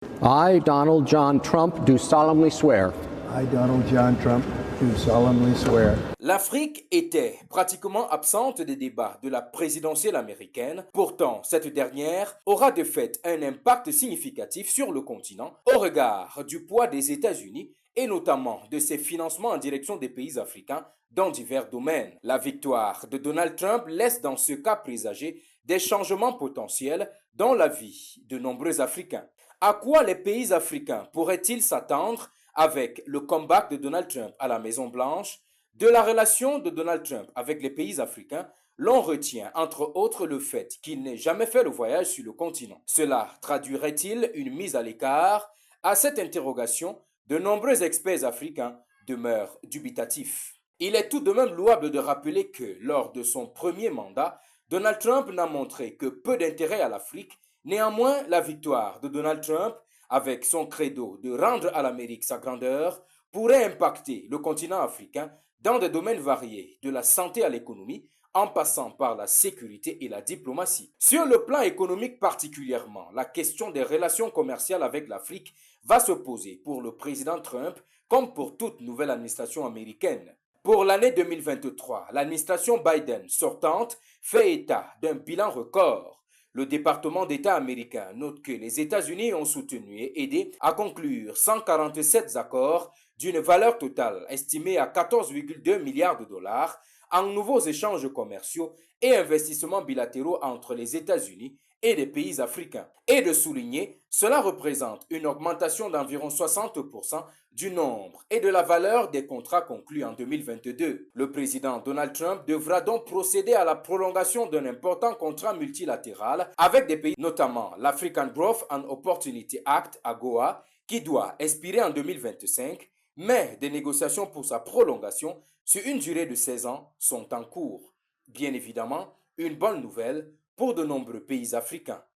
I, Donald John Trump, do solemnly swear. I, Donald John Trump, do solemnly swear. L'Afrique était pratiquement absente des débats de la présidentielle américaine. Pourtant, cette dernière aura de fait un impact significatif sur le continent au regard du poids des États-Unis et notamment de ses financements en direction des pays africains dans divers domaines. La victoire de Donald Trump laisse dans ce cas présager des changements potentiels dans la vie de nombreux Africains. À quoi les pays africains pourraient-ils s'attendre avec le comeback de Donald Trump à la Maison-Blanche? De la relation de Donald Trump avec les pays africains, l'on retient entre autres le fait qu'il n'ait jamais fait le voyage sur le continent. Cela traduirait-il une mise à l'écart? À cette interrogation, de nombreux experts africains demeurent dubitatifs. Il est tout de même louable de rappeler que, lors de son premier mandat, Donald Trump n'a montré que peu d'intérêt à l'Afrique. Néanmoins, la victoire de Donald Trump, avec son credo de rendre à l'Amérique sa grandeur, pourrait impacter le continent africain dans des domaines variés, de la santé à l'économie, en passant par la sécurité et la diplomatie. Sur le plan économique particulièrement, la question des relations commerciales avec l'Afrique va se poser pour le président Trump comme pour toute nouvelle administration américaine. Pour l'année 2023, l'administration Biden sortante fait état d'un bilan record. Le département d'État américain note que les États-Unis ont soutenu et aidé à conclure 147 accords d'une valeur totale estimée à 14,2 milliards de dollars en nouveaux échanges commerciaux et investissements bilatéraux entre les États-Unis et les pays africains. Et de souligner, cela représente une augmentation d'environ 60% du nombre et de la valeur des contrats conclus en 2022. Le président Donald Trump devra donc procéder à la prolongation d'un important contrat multilatéral avec des pays, notamment l'African Growth and Opportunity Act, AGOA, qui doit expirer en 2025, mais des négociations pour sa prolongation sur une durée de 16 ans sont en cours. Bien évidemment, une bonne nouvelle pour de nombreux pays africains.